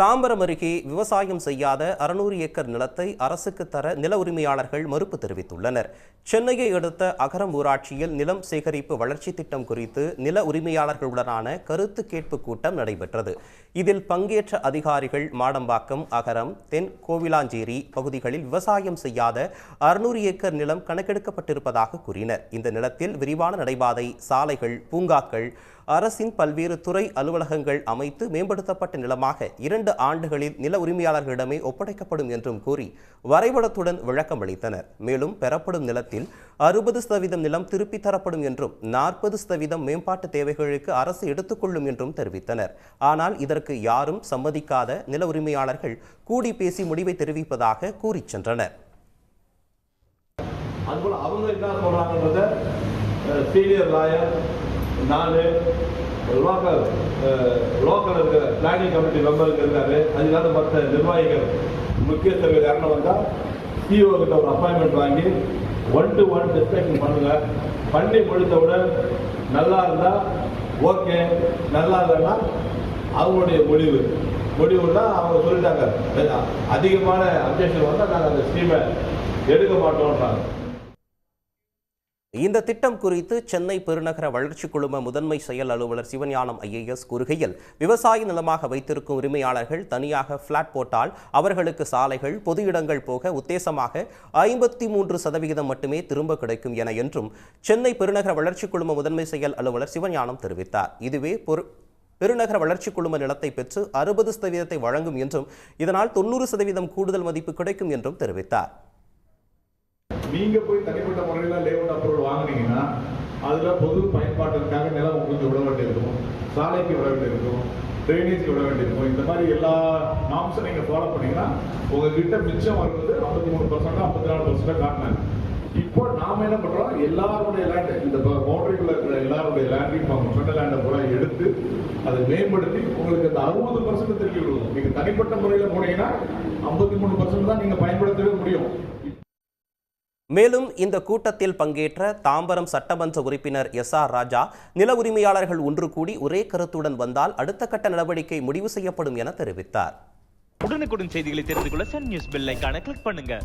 தாம்பரம் அருகே விவசாயம் செய்யாத 600 ஏக்கர் நிலத்தை அரசுக்கு தர நில உரிமையாளர்கள் மறுப்பு தெரிவித்துள்ளனர். சென்னையை அடுத்த அகரம் ஊராட்சியில் நிலம் சேகரிப்பு வளர்ச்சி திட்டம் குறித்து நில உரிமையாளர்களுடனான கருத்து கேட்பு கூட்டம் நடைபெற்றது. இதில் பங்கேற்ற அதிகாரிகள் மாடம்பாக்கம், அகரம், தென் கோவிலாஞ்சேரி பகுதிகளில் விவசாயம் செய்யாத 600 ஏக்கர் நிலம் கணக்கெடுக்கப்பட்டிருப்பதாக கூறினர். இந்த நிலத்தில் விரிவான நடைபாதை, சாலைகள், பூங்காக்கள், அரசின் பல்வேறு துறை அலுவலகங்கள் அமைத்து மேம்படுத்தப்பட்ட நிலமாக 2 ஆண்டுகளில் நில உரிமையாளர்களிடமே ஒப்படைக்கப்படும் என்றும் கூறி வரைபடத்துடன் விளக்கம் அளித்தனர். மேலும் பெறப்படும் நிலத்தில் 60% நிலம் திருப்பித் தரப்படும் என்றும் 40% மேம்பாட்டு தேவைகளுக்கு அரசு எடுத்துக்கொள்ளும் என்றும் தெரிவித்தனர். ஆனால் இதற்கு யாரும் சம்மதிக்காத நில உரிமையாளர்கள் கூடி பேசி முடிவை தெரிவிப்பதாக கூறி சென்றனர். நான் லோக்கல் இருக்கிற பிளானிங் கமிட்டி மெம்பருக்கு இருக்காரு. அது இல்லாத மற்ற நிர்வாகிகள் முக்கியஸ்தர்கள் யாருன்னு வந்தால் சிஓ கிட்ட ஒரு அப்பாயின்மெண்ட் வாங்கி 1-to-1 டிஸ்கஷன் பண்ணுங்க. பண்ணி முடித்தவுடன் நல்லா இருந்தால் ஓகே, நல்லா இல்லைன்னா அவங்களுடைய முடிவுன்னா அவங்க சொல்லிட்டாங்க. அதிகமான அப்ஜெக்ஷன் வந்தால் நாங்கள் அந்த ஸ்கீமை எடுக்க மாட்டோம்ன்றாங்க. இந்த திட்டம் குறித்து சென்னை பெருநகர வளர்ச்சி குழும முதன்மை செயல் அலுவலர் சிவஞானம் IAS கூறுகையில், விவசாய நிலமாக வைத்திருக்கும் உரிமையாளர்கள் தனியாக பிளாட் போட்டால் அவர்களுக்கு சாலைகள், பொது இடங்கள் போக உத்தேசமாக 53% மட்டுமே திரும்ப கிடைக்கும் என்றும் சென்னை பெருநகர வளர்ச்சி குழும முதன்மை செயல் அலுவலர் சிவஞானம் தெரிவித்தார். இதுவே பெருநகர வளர்ச்சி குழும நிலத்தை பெற்று 60% வழங்கும் என்றும் இதனால் 90% கூடுதல் மதிப்பு கிடைக்கும் என்றும் தெரிவித்தார். நீங்க போய் தனிப்பட்ட முறையில் லேஅவுட் அப்ரூவல் வாங்கினீங்கன்னா அதுல பொது பயன்பாட்டிற்காக நிலம் உங்களுக்கு விட வேண்டியிருக்கும், சாலைக்கு விட வேண்டியிருக்கும், ட்ரைனேஜ்க்கு விட வேண்டியிருக்கும். இந்த மாதிரி எல்லா நாம்ஸை நீங்க ஃபாலோ பண்ணீங்கன்னா உங்ககிட்ட மிச்சம் வருவது 53%, 54% காட்டினாங்க. இப்போ நாம என்ன பண்றோம், எல்லாருடைய லேண்ட், இந்த பவுண்டரிக்குள்ள இருக்கிற எல்லாருடைய லேண்டையும் அவங்க சொந்த லேண்டை பூரா எடுத்து அதை மேம்படுத்தி உங்களுக்கு அந்த 60% திருப்பி விடுவோம். நீங்க தனிப்பட்ட முறையில் போனீங்கன்னா 53% தான் நீங்க பயன்படுத்தவே முடியும். மேலும் இந்த கூட்டத்தில் பங்கேற்ற தாம்பரம் சட்டமன்ற உறுப்பினர் SR ராஜா, நில உரிமையாளர்கள் ஒன்று கூடி ஒரே கருத்துடன் வந்தால் அடுத்த கட்ட நடவடிக்கை முடிவு செய்யப்படும் என தெரிவித்தார். உடனுக்குடன் செய்திகளை தெரிந்து கொள்ள சன் நியூஸ் பெல் ஐகானை கிளிக் பண்ணுங்க.